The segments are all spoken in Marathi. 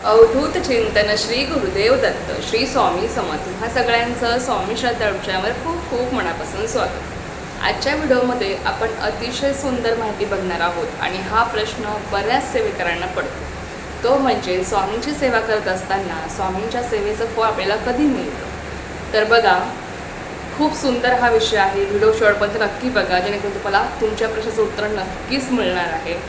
अवधूत चिंतन श्री गुरुदेव दत्त श्री स्वामी समर्थ हा सगळ्यांचं स्वामी श्रद्धांवर खूप खूप मनापासून स्वागत। आजच्या व्हिडिओमध्ये आपण अतिशय सुंदर माहिती बघणार आहोत आणि हा प्रश्न बऱ्याच सेवेकरांना पडतो, तो म्हणजे स्वामींची सेवा करत असताना स्वामींच्या सेवेचं फळ आपल्याला कधी मिळतं। तर बघा, खूप सुंदर हा विषय आहे। व्हिडिओ शेवटपर्यंत नक्की बघा, जेणेकरून तुम्हाला तुमच्या प्रश्नाचं उत्तर नक्कीच मिळणार आहे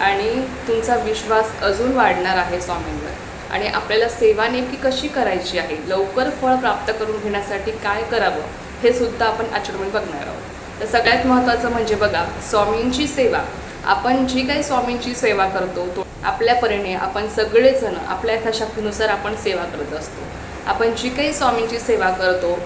आणि तुमचा विश्वास अजून वाढणार आहे स्वामींवर। आणि आपल्याला सेवा नेमकी कशी करायची आहे, लवकर फळ प्राप्त करून घेण्यासाठी काय करावं हे सुद्धा आपण आचरणात बघणार आहोत। तर सगळ्यात महत्त्वाचं म्हणजे बघा, स्वामींची सेवा, आपण जी काही स्वामींची सेवा करतो तो आपल्या परीने आपण सगळेजण आपल्या यथाशक्तीनुसार आपण सेवा करत असतो। आपण जी काही स्वामींची सेवा करतो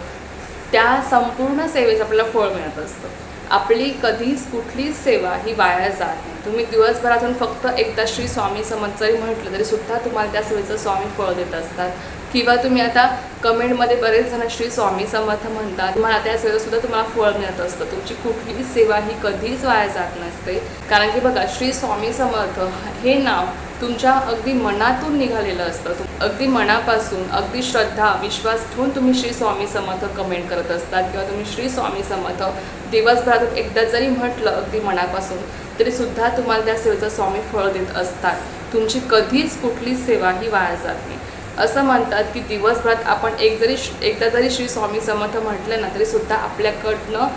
त्या संपूर्ण सेवेचं आपल्याला फळ मिळत असतं। आपली कधीच कुठलीच सेवा ही वाया जात नाही। तुम्ही दिवसभरातून फक्त एकदा श्री स्वामी समर्थ जरी म्हटलं तरी सुद्धा तुम्हाला त्या सेवेचं स्वामी फळ देत असतात। किंवा तुम्ही आता कमेंटमध्ये बरेच जण श्री स्वामी समर्थ म्हणतात, तुम्हाला त्या सेवेचं सुद्धा तुम्हाला फळ मिळत असतं। तुमची कुठलीही सेवा ही कधीच वाया जात नसते, कारण की बघा, श्री स्वामी समर्थ हे नाव तुमच्या अगदी मनातून निघालेलं असतं। अगदी मनापासून अगदी श्रद्धा विश्वास ठेवून तुम्ही श्री स्वामी समर्थ कमेंट करत असतात किंवा तुम्ही श्री स्वामी समर्थ दिवसभरातून एकदा जरी म्हटलं अगदी मनापासून तरी सुद्धा तुम्हाला त्या सेवेचं स्वामी फळ देत असतात। तुमची कधीच कुठली सेवा ही वाया जात नाही। असं म्हणतात की दिवसभरात आपण एकदा जरी श्री स्वामी समर्थ म्हटलं ना तरी सुद्धा आपल्याकडनं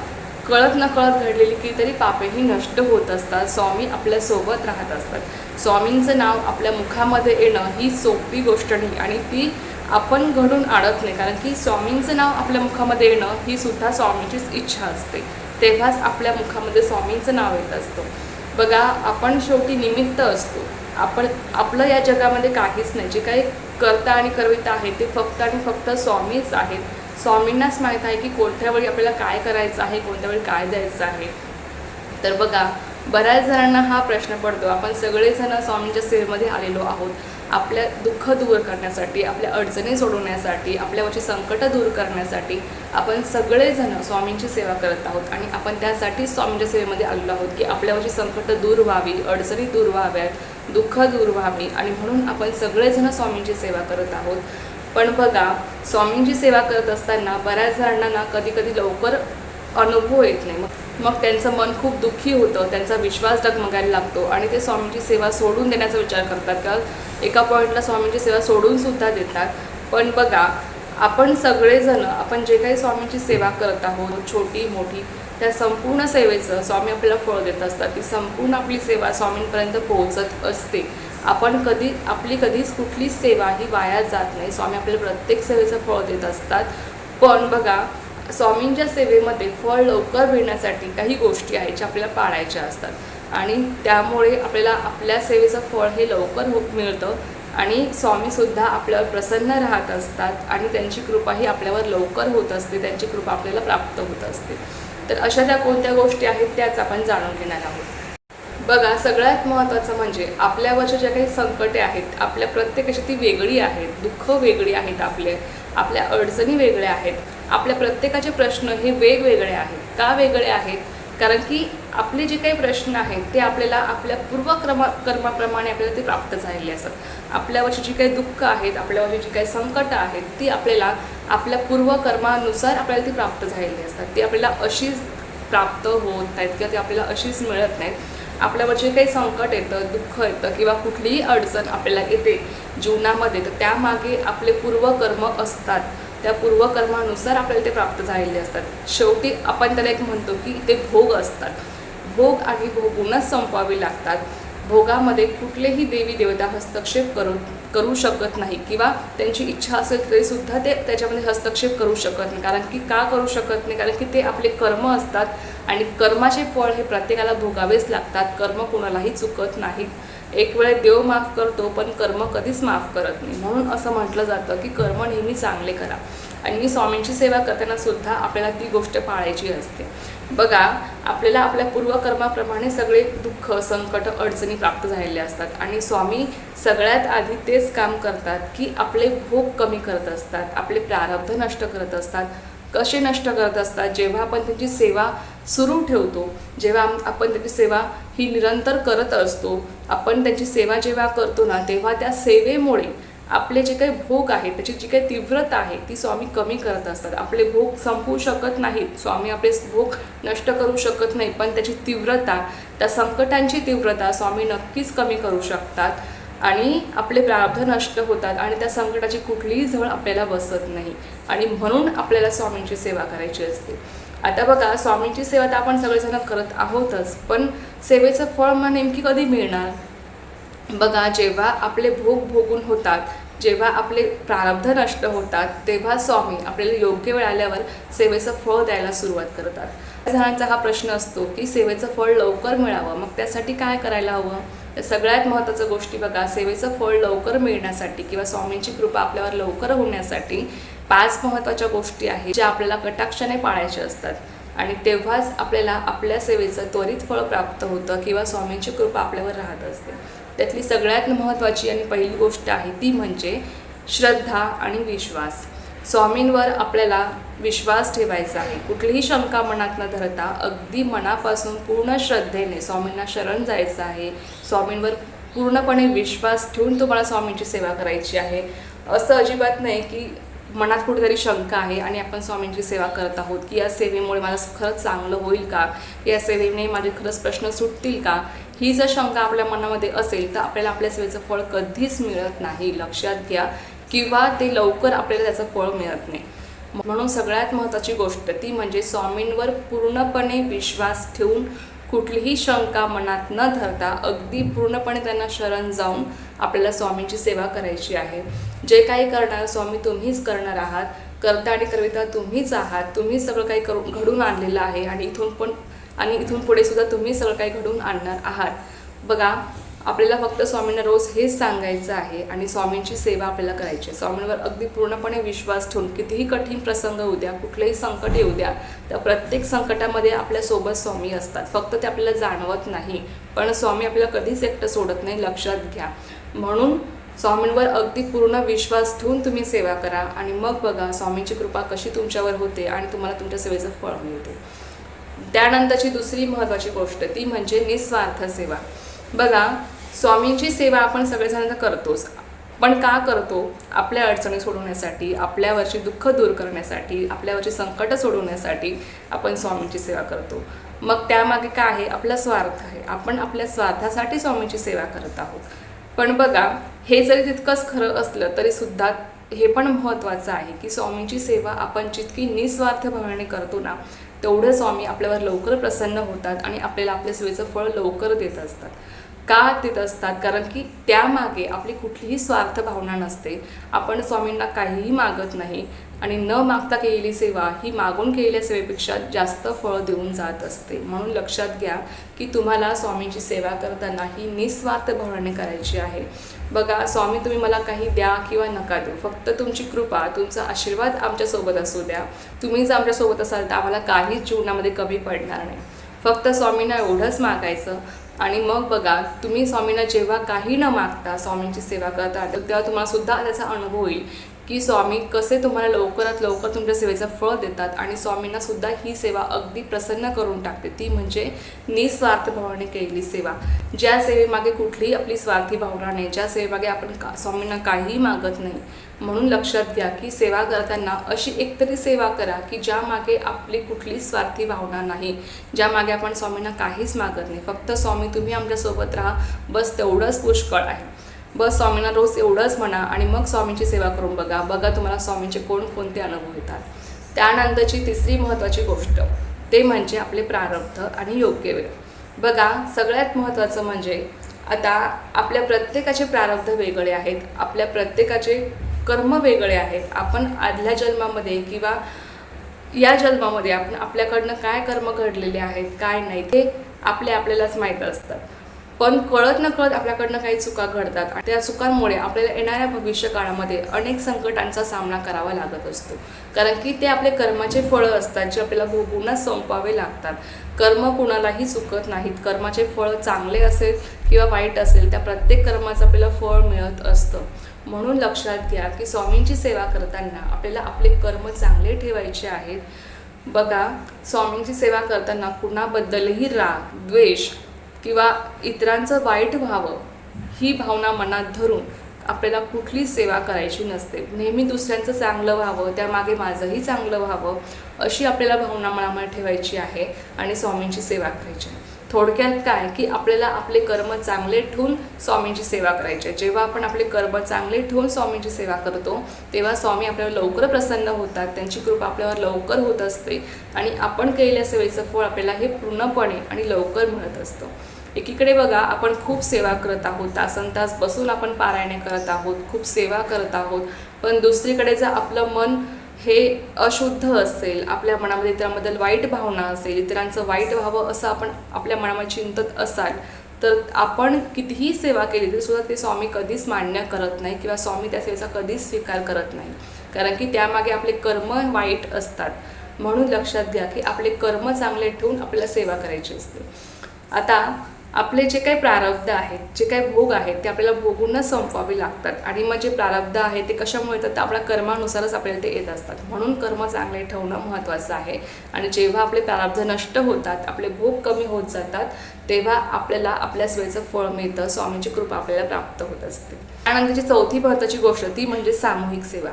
कळत नकळत घडलेली कितीतरी पापेही नष्ट होत असतात। स्वामी आपल्यासोबत राहत असतात। स्वामींचं नाव आपल्या मुखामध्ये येणं ही सोपी गोष्ट नाही आणि ती आपण घडून आणत नाही, कारण की स्वामींचं नाव आपल्या मुखामध्ये येणं ही सुद्धा स्वामींचीच इच्छा असते, तेव्हाच आपल्या मुखामध्ये स्वामींचं नाव येत असतं। बघा, आपण शेवटी निमित्त असतो। आपलं या जगामध्ये काहीच नाही। जे काही करता आणि करविता आहे ते फक्त आणि फक्त स्वामीच आहेत। स्वामींनाच माहीत आहे की कोणत्या वेळी आपल्याला काय करायचं आहे, कोणत्या वेळी काय द्यायचं आहे। तर बघा, बऱ्याच जणांना हा प्रश्न पडतो, आपण सगळेजण स्वामींच्या सेवेमध्ये आलेलो आहोत आपल्या दुःख दूर करण्यासाठी, आपल्या अडचणी सोडवण्यासाठी, आपल्यावरची संकट दूर करण्यासाठी आपण सगळेजण स्वामींची सेवा करत आहोत आणि आपण त्यासाठी स्वामींच्या सेवेमध्ये आलेलो आहोत की आपल्यावरची संकट दूर व्हावी, अडचणी दूर व्हाव्यात, दुःख दूर व्हावी, आणि म्हणून आपण सगळेजण स्वामींची सेवा करत आहोत। पण बघा, स्वामींची सेवा करत असताना बऱ्याच जणांना कधी कधी लवकर अनुभव येत नाही। मग त्यांचं मन खूप दुःखी होतं, त्यांचा विश्वास डगमगायला लागतो आणि ते स्वामींची सेवा सोडून देण्याचा विचार करतात का एका पॉईंटला स्वामींची सेवा सोडून सुद्धा देतात। पण बघा, आपण सगळेजण आपण जे काही स्वामींची सेवा करत आहोत, छोटी मोठी, त्या संपूर्ण सेवेचं स्वामी आपल्याला फळ देत असतात। ती संपूर्ण आपली सेवा स्वामींपर्यंत पोहोचत असते। आपली कधीच कुठलीच सेवा ही वाया जात नाही। स्वामी आपल्याला प्रत्येक सेवेचं फळ देत असतात। पण बघा, स्वामींच्या सेवेमध्ये फळ लवकर मिळण्यासाठी काही गोष्टी आहेत ज्या आपल्याला पाळायच्या असतात आणि त्यामुळे आपल्याला आपल्या सेवेचं फळ हे लवकर मिळतं आणि स्वामीसुद्धा आपल्यावर प्रसन्न राहत असतात आणि त्यांची कृपाही आपल्यावर लवकर होत असते, त्यांची कृपा आपल्याला प्राप्त होत असते। तर अशा त्या कोणत्या गोष्टी आहेत त्याच आपण जाणून घेणार आहोत। बघा, सगळ्यात महत्त्वाचं म्हणजे आपल्यावरच्या ज्या काही संकटे आहेत, आपल्या प्रत्येकाची ती वेगळी आहेत, दुःख वेगळी आहेत, आपल्या अडचणी वेगळ्या आहेत, आपल्या प्रत्येकाचे प्रश्न हे वेगवेगळे आहेत। का वेगळे आहेत? कारण की आपले जे काही प्रश्न आहेत ते आपल्याला आपल्या कर्माप्रमाणे आपल्याला ते प्राप्त झालेले असतात। आपल्यावरची जी काही दुःख आहेत, आपल्यावरची जी काही संकटं आहेत ती आपल्याला आपल्या पूर्वकर्मानुसार आपल्याला ती प्राप्त झालेली असतात। ती आपल्याला अशीच प्राप्त होत नाहीत किंवा ती आपल्याला अशीच मिळत नाहीत। आपल्यावर जे काही संकट येतं, दुःख येतं किंवा कुठलीही अडचण आपल्याला येते जीवनामध्ये, तर त्यामागे आपले पूर्वकर्म असतात। त्या पूर्वकर्मानुसार आपल्याला ते प्राप्त झालेले असतात। शेवटी आपण त्याला एक म्हणतो की ते भोग असतात। भोग आणि भोगूनच संपवावी लागतात। भोगामध्ये कुठलेही देवी देवता हस्तक्षेप करू शकत नाही किंवा त्यांची इच्छा असेल तरीसुद्धा ते त्याच्यामध्ये हस्तक्षेप करू शकत नाही। कारण की का करू शकत नाही? कारण की ते आपले कर्म असतात आणि कर्माचे फळ हे प्रत्येकाला भोगावेच लागतात। कर्म कोणालाही चुकत नाहीत। एक वेळ देव माफ करतो पण कर्म कधीच माफ करत नाही। म्हणून असं म्हटलं जातं की कर्म नेहमी चांगले करा आणि स्वामींची सेवा करताना सुद्धा आपल्याला ती गोष्ट पाळायची असते। बघा, आपल्याला आपल्या पूर्वकर्माप्रमाणे सगळे दुःख, संकट, अडचणी प्राप्त झालेले असतात आणि स्वामी सगळ्यात आधी तेच काम करतात की आपले भोग कमी करत असतात, आपले प्रारब्ध नष्ट करत असतात। कसे नष्ट करत असतात? जेव्हा आपण त्यांची सेवा सुरू ठेवतो, जेव्हा आपण त्याची सेवा ही निरंतर करत असतो, आपण त्याची सेवा जेव्हा करतो ना, तेव्हा त्या सेवेमुळे आपले जे काही भोग आहेत त्याची जी काही तीव्रता आहे ती स्वामी कमी करत असतात. आपले भोग संपवू शकत नाहीत, स्वामी आपले भोग नष्ट करू शकत नाही, पण त्याची तीव्रता, त्या संकटांची तीव्रता स्वामी नक्कीच कमी करू शकतात आणि आपले प्रारब्ध नष्ट होतात आणि त्या संकटाची कुठलीही झळ आपल्याला बसत नाही आणि म्हणून आपल्याला स्वामींची सेवा करायची असते. आता बघा, स्वामींची सेवा तर आपण सगळेजण करत आहोतच, पण सेवेचं फळ मग नेमकी कधी मिळणार? बघा, जेव्हा आपले भोग भोगून होतात, जेव्हा आपले प्रारब्ध नष्ट होतात, तेव्हा स्वामी आपल्याला योग्य वेळ आल्यावर सेवेचं फळ द्यायला सुरुवात करतात. जणांचा हा प्रश्न असतो की सेवेचं फळ लवकर मिळावं, मग त्यासाठी काय करायला हवं? तर सगळ्यात महत्त्वाचं गोष्टी बघा, सेवेचं फळ लवकर मिळण्यासाठी किंवा स्वामींची कृपा आपल्यावर लवकर होण्यासाठी 5 महत्त्वाच्या गोष्टी आहेत ज्या आपल्याला कटाक्षाने पाळायच्या असतात आणि तेव्हाच आपल्याला आपल्या सेवेचं त्वरित फळ प्राप्त होतं किंवा स्वामींची कृपा आपल्यावर राहत असते. त्यातली सगळ्यात महत्त्वाची आणि पहिली गोष्ट आहे ती म्हणजे श्रद्धा आणि विश्वास. स्वामींवर आपल्याला विश्वास ठेवायचा आहे. कुठलीही शंका मनात न धरता अगदी मनापासून पूर्ण श्रद्धेने स्वामींना शरण जायचं आहे. स्वामींवर पूर्णपणे विश्वास ठेवून तुम्हाला स्वामींची सेवा करायची आहे. असं अजिबात नाही की मनात कुठेतरी शंका आहे आणि आपण स्वामींची सेवा करत आहोत की या सेवेमुळे माझं खरंच चांगलं होईल का, या सेवेने माझे खरंच प्रश्न सुटतील का, ही जर शंका आपल्या मनामध्ये असेल तर आपल्याला आपल्या सेवेचं फळ कधीच मिळत नाही, लक्षात घ्या, किंवा ते लवकर आपल्याला त्याचं फळ मिळत नाही. म्हणून सगळ्यात महत्त्वाची गोष्ट ती म्हणजे स्वामींवर पूर्णपणे विश्वास ठेवून कुठलीही शंका मनात न धरता अगदी पूर्णपणे त्यांना शरण जाऊन आपल्याला स्वामींची सेवा करायची आहे. जे काही करणार स्वामी तुम्हीच करणार आहात, करता आणि करविता तुम्हीच आहात. तुम्ही सगळं काही घडून आणलेलं आहे आणि इथून पुढे सुद्धा तुम्ही सगळं काही घडवून आणणार आहात. बघा, आपल्याला फक्त स्वामींना रोज हेच सांगायचं आहे आणि स्वामींची सेवा आपल्याला करायची आहे. स्वामींवर अगदी पूर्णपणे विश्वास ठेवून कितीही कठीण प्रसंग येऊ द्या, कुठलेही संकट येऊ द्या, त्या प्रत्येक संकटामध्ये आपल्यासोबत स्वामी असतात. फक्त ते आपल्याला जाणवत नाही, पण स्वामी आपल्याला कधीच एकटं सोडत नाही, लक्षात घ्या. म्हणून स्वामींवर अगदी पूर्ण विश्वास ठेवून तुम्ही सेवा करा आणि मग बघा स्वामींची कृपा कशी तुमच्यावर होते आणि तुम्हाला तुमच्या सेवेचं फळ मिळते. त्यानंतरची दुसरी महत्त्वाची गोष्ट ती म्हणजे निस्वार्थ सेवा. बघा, स्वामींची सेवा आपण सगळेजण करतोच, पण का करतो? आपल्या अडचणी सोडवण्यासाठी, आपल्यावरची दुःख दूर करण्यासाठी, आपल्यावरची संकट सोडवण्यासाठी आपण स्वामींची सेवा करतो. मग त्यामागे काय आहे? आपला स्वार्थ आहे. आपण आपल्या स्वार्थासाठी स्वामींची सेवा करत आहोत. पण बघा, हे जरी तितकंच खरं असलं तरी सुद्धा हे पण महत्त्वाचं आहे की स्वामींची सेवा आपण जितकी निस्वार्थ भावनेने करतो ना, तेवढं स्वामी आपल्यावर लवकर प्रसन्न होतात आणि आपल्याला आपल्या सेवेचं फळ लवकर देत असतात. का देत असतात? कारण की त्यामागे आपली कुठलीही स्वार्थ भावना नसते. आपण स्वामींना काहीही मागत नाही आणि न मागता केलेली सेवा ही मागून केलेल्या सेवेपेक्षा जास्त फळ देऊन जात असते. म्हणून लक्षात घ्या की तुम्हाला स्वामींची सेवा करताना ही निस्वार्थ भावनेने करायची आहे. बघा, स्वामी तुम्ही मला काही द्या किंवा नका देऊ, फक्त तुमची कृपा, तुमचा आशीर्वाद आमच्यासोबत असू द्या. तुम्ही जर आमच्यासोबत असाल तर आम्हाला काहीच जीवनामध्ये कमी पडणार नाही. फक्त स्वामींना एवढंच मागायचं आणि मग बघा, तुम्ही स्वामींना जेव्हा काही न मागता स्वामींची सेवा करता तेव्हा तुम्हाला सुद्धा त्याचा अनुभव होईल की स्वामी कसे तुम्हाला लवकरात लवकर तुमच्या सेवेचं फळ देतात आणि स्वामींना सुद्धा ही सेवा अगदी प्रसन्न करून टाकते. ती म्हणजे निस्वार्थ भावनेने केलेली सेवा. ज्या सेवेमागे कुठलीही आपली स्वार्थी भावना नाही, ज्या सेवेमागे आपण स्वामींना काहीही मागत नाही. म्हणून लक्षात घ्या की सेवा करताना अशी एकतरी सेवा करा की ज्यामागे आपली कुठली स्वार्थी भावना नाही, ज्यामागे आपण स्वामींना काहीच मागत नाही. फक्त स्वामी तुम्ही आमच्यासोबत राहा, बस तेवढंच पुष्कळ आहे. बस स्वामींना रोज एवढंच म्हणा आणि मग स्वामींची सेवा करून बघा. तुम्हाला स्वामींचे कोणकोणते अनुभव येतात. त्यानंतरची तिसरी महत्त्वाची गोष्ट ते म्हणजे आपले प्रारब्ध आणि योग्य वेळ. बघा, सगळ्यात महत्त्वाचं म्हणजे आता आपल्या प्रत्येकाचे प्रारब्ध वेगळे आहेत, आपल्या प्रत्येकाचे कर्म वेगळे आहेत. आपण आदल्या जन्मामध्ये किंवा या जन्मामध्ये आपण आपल्याकडनं काय कर्म घडलेले आहेत, काय नाही, ते आपल्यालाच माहीत असतात. पण कळत नकळत आपल्याकडनं काही चुका घडतात आणि त्या चुकांमुळे आपल्याला येणाऱ्या भविष्य काळामध्ये अनेक संकटांचा सामना करावा लागत असतो. कारण की ते आपले कर्माचे फळं असतात जे आपल्याला भोगूनच संपवावे लागतात. कर्म कुणालाही चुकत नाहीत. कर्माचे फळ चांगले असेल किंवा वाईट असेल, त्या प्रत्येक कर्माचं आपल्याला फळ मिळत असतं. म्हणून लक्षात घ्या की स्वामींची सेवा करताना आपल्याला आपले कर्म चांगले ठेवायचे आहेत. बघा, स्वामींची सेवा करताना कुणाबद्दलही राग, द्वेष किंवा इतरांचं वाईट व्हावं ही भावना मनात धरून आपल्याला कुठलीच सेवा करायची नसते. नेहमी दुसऱ्यांचं चांगलं व्हावं, त्यामागे माझंही चांगलं व्हावं अशी आपल्याला भावना मनामध्ये ठेवायची आहे आणि स्वामींची सेवा करायची आहे. थोडक्यात काय की आपल्याला आपले कर्म चांगले ठेवून स्वामींची सेवा करायची आहे. जेव्हा आपण आपले कर्म चांगले ठेवून स्वामींची सेवा करतो तेव्हा स्वामी आपल्यावर लवकर प्रसन्न होतात, त्यांची कृपा आपल्यावर लवकर होत असते आणि आपण केलेल्या सेवेचं फळ आपल्याला हे पूर्णपणे आणि लवकर मिळत असतं. एकीकडे बघा, आपण खूप सेवा करत आहोत, तासनतास बसून आपण पारायणे करत आहोत, खूप सेवा करत आहोत, पण दुसरीकडे जर आपलं मन हे अशुद्ध असेल, आपल्या मनामध्ये इतरांबद्दल वाईट भावना असेल, इतरांचं वाईट व्हावं असं आपण आपल्या मनामध्ये चिंतत असाल तर आपण कितीही सेवा केली तरी सुद्धा ते स्वामी कधीच मान्य करत नाही किंवा स्वामी त्या सेवेचा कधीच स्वीकार करत नाही, कारण की त्यामागे आपले कर्म वाईट असतात. म्हणून लक्षात घ्या की आपले कर्म चांगले ठेवून आपल्याला सेवा करायची असते. आता आपले जे काही प्रारब्ध आहेत, जे काही भोग आहेत ते आपल्याला भोगूनच संपवावे लागतात आणि मग जे प्रारब्ध आहे ते कशामुळे येतात, तर आपल्या कर्मानुसारच आपल्याला ते येत असतात. म्हणून कर्म चांगले ठेवणं महत्त्वाचं आहे आणि जेव्हा आपले प्रारब्ध नष्ट होतात, आपले भोग कमी होत जातात, तेव्हा आपल्याला आपल्या सेवेचं फळ मिळतं, स्वामींची कृपा आपल्याला प्राप्त होत असते. त्यानंतरची चौथी महत्त्वाची गोष्ट ती म्हणजे सामूहिक सेवा.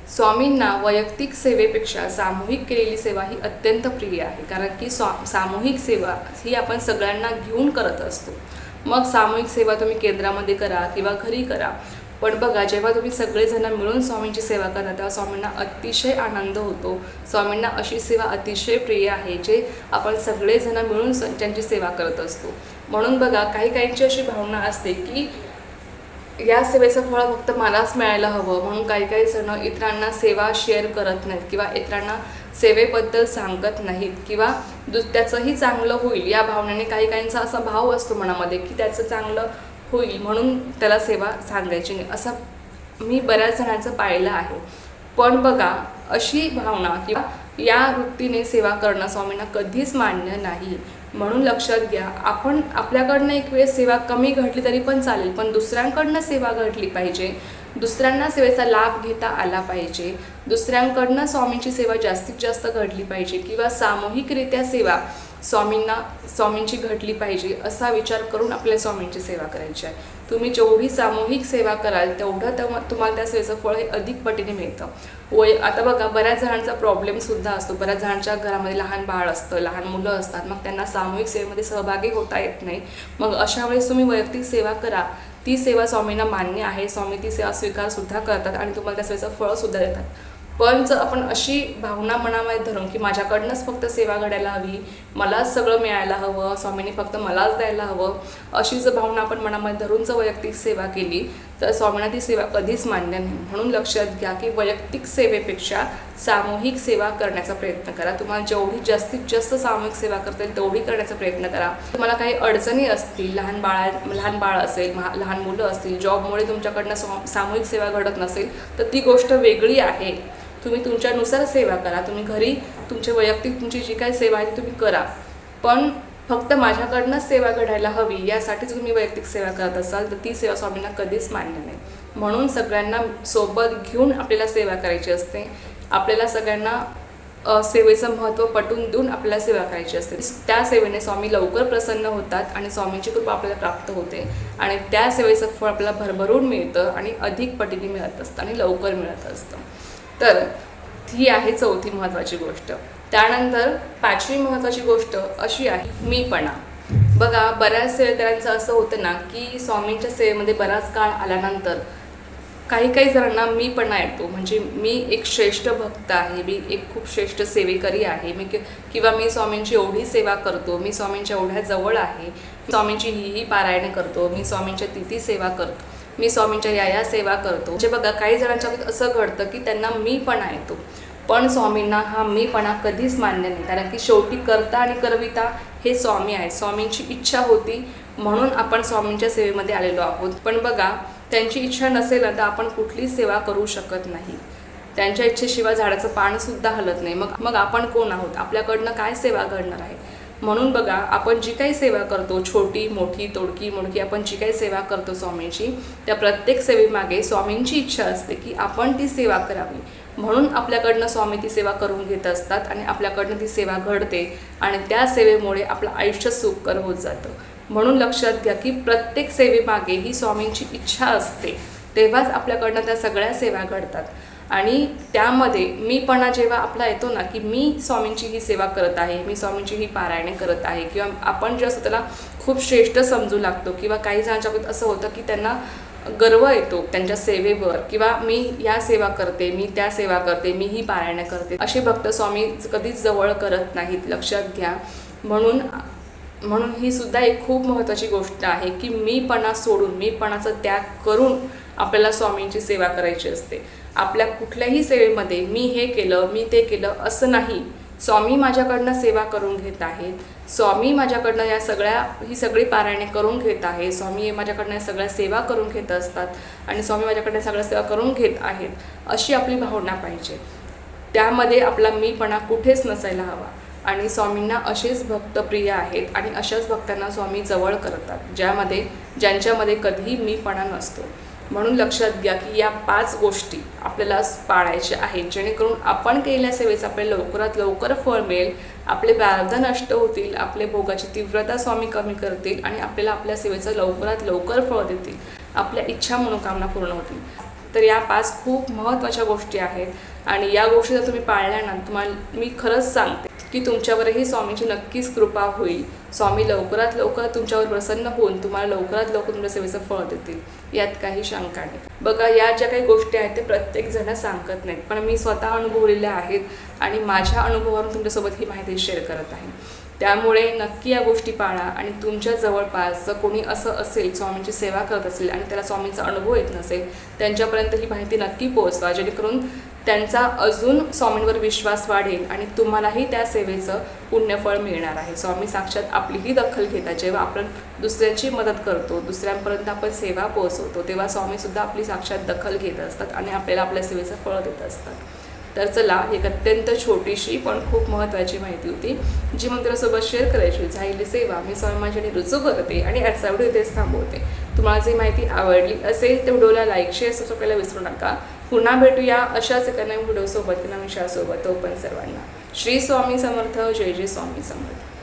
स्वामींना वैयक्तिक सेवेपेक्षा सामूहिक केलेली सेवा ही अत्यंत प्रिय आहे, कारण की सामूहिक सेवा ही आपण सगळ्यांना घेऊन करत असतो. मग सामूहिक सेवा तुम्ही केंद्रामध्ये करा किंवा घरी करा, पण बघा, जेव्हा तुम्ही सगळेजण मिळून स्वामींची सेवा करता तेव्हा स्वामींना अतिशय आनंद होतो. स्वामींना अशी सेवा अतिशय प्रिय आहे जे आपण सगळेजण मिळून त्यांची सेवा करत असतो. म्हणून बघा, काही काहींची अशी भावना असते की या सेवेचं फळ फक्त मलाच मिळायला हवं, म्हणून काही काही जण इतरांना सेवा शेअर करत नाहीत किंवा इतरांना सेवेबद्दल सांगत नाहीत किंवा त्याचंही चांगलं होईल या भावनेने काही काहींचा असा भाव असतो मनामध्ये की त्याचं चांगलं होईल म्हणून त्याला सेवा सांगायची नाही, असं मी बऱ्याच जणांचं पाहिलं आहे. पण बघा, अशी भावना किंवा या वृत्तीने सेवा करणं स्वामींना कधीच मान्य नाही. म्हणून लक्षात घ्या, आपण आपल्याकडनं एक वेळ सेवा कमी घडली तरी पण चालेल, पण दुसऱ्यांकडनं सेवा घडली पाहिजे, दुसऱ्यांना सेवेचा लाभ घेता आला पाहिजे, दुसऱ्यांकडनं स्वामींची सेवा जास्तीत जास्त घडली पाहिजे किंवा सामूहिकरित्या सेवा स्वामींची घडली पाहिजे असा विचार करून आपल्या स्वामींची सेवा करायची आहे. तुम्ही जेवढी सामूहिक सेवा कराल तेवढं तुम्हाला त्या सेवेचं फळ हे अधिक पटीने मिळतं. आता बघा, बऱ्याच जणांचा प्रॉब्लेमसुद्धा असतो, बऱ्याच जणांच्या घरामध्ये लहान बाळ असतं, लहान मुलं असतात, मग त्यांना सामूहिक सेवेमध्ये सहभागी होता येत नाही. मग अशा वेळेस तुम्ही वैयक्तिक सेवा करा, ती सेवा स्वामींना मान्य आहे, स्वामी ती सेवा स्वीकारसुद्धा करतात आणि तुम्हाला त्या सेवेचं फळसुद्धा देतात. पण जर आपण अशी भावना मनामध्ये धरून की माझ्याकडनंच फक्त सेवा घडायला हवी, मलाच सगळं मिळायला हवं, स्वामींनी फक्त मलाच द्यायला हवं, अशी जर भावना आपण मनामध्ये धरून जर वैयक्तिक सेवा केली तर स्वामींना ती सेवा कधीच मान्य नाही. म्हणून लक्षात घ्या की वैयक्तिक सेवेपेक्षा सामूहिक सेवा करण्याचा प्रयत्न करा. तुम्हाला जेवढी जास्तीत जास्त सामूहिक सेवा करता येईल तेवढी करण्याचा प्रयत्न करा. तुम्हाला काही अडचणी असतील, लहान बाळ असेल, लहान मुलं असतील, जॉबमुळे तुमच्याकडनं सामूहिक सेवा घडत नसेल तर ती गोष्ट वेगळी आहे. तुम्ही तुमच्यानुसार सेवा करा, तुम्ही घरी तुमची वैयक्तिक तुमची जी काही सेवा आहे ती तुम्ही करा, पण फक्त माझ्याकडनंच सेवा घडायला हवी यासाठीच तुम्ही वैयक्तिक सेवा करत असाल तर ती सेवा स्वामींना कधीच मान्य नाही. म्हणून सगळ्यांना सोबत घेऊन आपल्याला सेवा करायची असते. आपल्याला सगळ्यांना सेवेचं महत्त्व पटवून देऊन आपल्याला सेवा करायची असते. त्या सेवेने स्वामी लवकर प्रसन्न होतात आणि स्वामींची कृपा आपल्याला प्राप्त होते आणि त्या सेवेचं फळ आपल्याला भरभरून मिळतं आणि अधिक पटीने मिळत असतं आणि लवकर मिळत असतं. तर ही आहे चौथी महत्त्वाची गोष्ट. त्यानंतर पाचवी महत्त्वाची गोष्ट अशी आहे मीपणा. बघा, बऱ्याच सेवेकऱ्यांचं असं होतं ना की स्वामींच्या सेवेमध्ये बराच काळ आल्यानंतर काही जणांना मीपणा येतो, म्हणजे मी एक श्रेष्ठ भक्त आहे, मी एक खूप श्रेष्ठ सेवेकरी आहे, किंवा मी स्वामींची एवढी सेवा करतो, मी स्वामींच्या एवढ्या जवळ आहे, स्वामींची ही पारायणे करतो, मी स्वामींच्या तिथी सेवा करतो, मी स्वामींच्या या सेवा करतो. म्हणजे बघा, काही जणांच्या बाबतीत असं घडतं की त्यांना मीपणा येतो, पण स्वामींना हा मीपणा कधीच मान्य नाही, कारण की शेवटी करता आणि करविता हे स्वामी आहेत. स्वामींची इच्छा होती म्हणून आपण स्वामींच्या सेवेमध्ये आलेलो आहोत. पण बघा, त्यांची इच्छा नसेल तर आपण कुठलीच सेवा करू शकत नाही. त्यांच्या इच्छेशिवाय झाडाचं पानसुद्धा हलत नाही. मग आपण कोण आहोत, आपल्याकडनं काय सेवा घडणार आहे. म्हणून बघा, आपण जी काही सेवा करतो, छोटी मोठी तोडकी मोडकी आपण जी काही सेवा करतो स्वामींची, त्या प्रत्येक सेवेमागे स्वामींची इच्छा असते की आपण ती सेवा करावी. म्हणून आपल्याकडनं स्वामी ती सेवा करून घेत असतात आणि आपल्याकडनं ती सेवा घडते आणि त्या सेवेमुळे आपलं आयुष्य सुखकर होत जातं. म्हणून लक्षात घ्या की प्रत्येक सेवेमागे ही स्वामींची इच्छा असते तेव्हाच आपल्याकडनं त्या सगळ्या सेवा घडतात. आणि त्यामध्ये मीपणा जेव्हा आपला येतो ना, की मी स्वामींची ही सेवा करत आहे, मी स्वामींची ही पारायणे करत आहे, किंवा आपण जे असं त्याला खूप श्रेष्ठ समजू लागतो, किंवा काही जणांच्या बाबतीत असं होतं की त्यांना गर्व येतो त्यांच्या सेवेवर, किंवा मी या सेवा करते, मी त्या सेवा करते, मी ही पारायणे करते, असे भक्त स्वामी कधीच जवळ करत नाहीत, लक्षात घ्या. म्हणून ही सुद्धा एक खूप महत्त्वाची गोष्ट आहे की मीपणा सोडून, मीपणाचा त्याग करून आपल्याला स्वामींची सेवा करायची असते. आपल्या कुठल्याही सेवेमध्ये मी हे केलं, मी ते केलं असं नाही. स्वामी माझ्याकडनं सेवा करून घेत आहेत, स्वामी माझ्याकडनं ही सगळी पारायणे करून घेत आहे, स्वामी माझ्याकडनं या सगळ्या सेवा करून घेत असतात आणि स्वामी माझ्याकडनं सगळ्या सेवा करून घेत आहेत, अशी आपली भावना पाहिजे. त्यामध्ये आपला मीपणा कुठेच नसायला हवा. आणि स्वामींना असेच भक्त प्रिय आहेत आणि अशाच भक्तांना स्वामी जवळ करतात ज्यांच्यामध्ये कधीही मीपणा नसतो. म्हणून लक्षात घ्या की या 5 गोष्टी आपल्याला पाळायच्या आहेत, जेणेकरून आपण केलेल्या सेवेचं आपल्याला लवकरात लवकर फळ मिळेल, आपले प्रारब्ध नष्ट होतील, आपले भोगाची तीव्रता स्वामी कमी करतील आणि आपल्याला आपल्या सेवेचं लवकरात लवकर फळ देतील, आपल्या इच्छा मनोकामना पूर्ण होतील. तर या 5 खूप महत्त्वाच्या गोष्टी आहेत आणि या गोष्टी जर तुम्ही पाळल्या ना, तुम्हाला मी खरंच सांगते की तुमच्यावरही स्वामींची नक्कीच कृपा होईल. स्वामी लवकरात लवकर तुमच्यावर प्रसन्न होऊन तुम्हाला लवकरात लवकर तुमच्या सेवेचं फळ देतील, यात काही शंका नाही. बघा, या ज्या काही गोष्टी आहेत ते प्रत्येक जण सांगत नाहीत, पण मी स्वतः अनुभवलेल्या आहेत आणि माझ्या अनुभवावरून तुमच्यासोबत ही माहिती शेअर करत आहे. त्यामुळे नक्की या गोष्टी पाळा आणि तुमच्या जवळपास जर कोणी असं असेल, स्वामींची सेवा करत असेल आणि त्याला स्वामींचा अनुभव येत नसेल, त्यांच्यापर्यंत ही माहिती नक्की पोहोचवा, जेणेकरून त्यांचा अजून स्वामींवर विश्वास वाढेल आणि तुम्हालाही त्या सेवेचं पुण्यफळ मिळणार आहे. स्वामी साक्षात आपलीही दखल घेतात. जेव्हा आपण दुसऱ्याची मदत करतो, दुसऱ्यांपर्यंत आपण सेवा पोहोचवतो, तेव्हा स्वामीसुद्धा आपली साक्षात दखल घेत असतात आणि आपल्याला आपल्या सेवेचं फळ देत असतात. तर चला, एक अत्यंत छोटीशी पण खूप महत्त्वाची माहिती होती, जी मंदिरासोबत शेअर करायची. झालेली सेवा मी स्वामी माझ्याने रुजू करते आणि आजचा व्हिडिओ इथेच थांबवते. तुम्हाला जी माहिती आवडली असेल तर व्हिडिओला लाईक, शेअर, सबस्क्राईब करायला विसरू नका. पुन्हा भेटूया अशाच एका नवीन व्हिडिओसोबत, नवीन विषयासोबत. तो पण सर्वांना श्री स्वामी समर्थ. जय जय स्वामी समर्थ.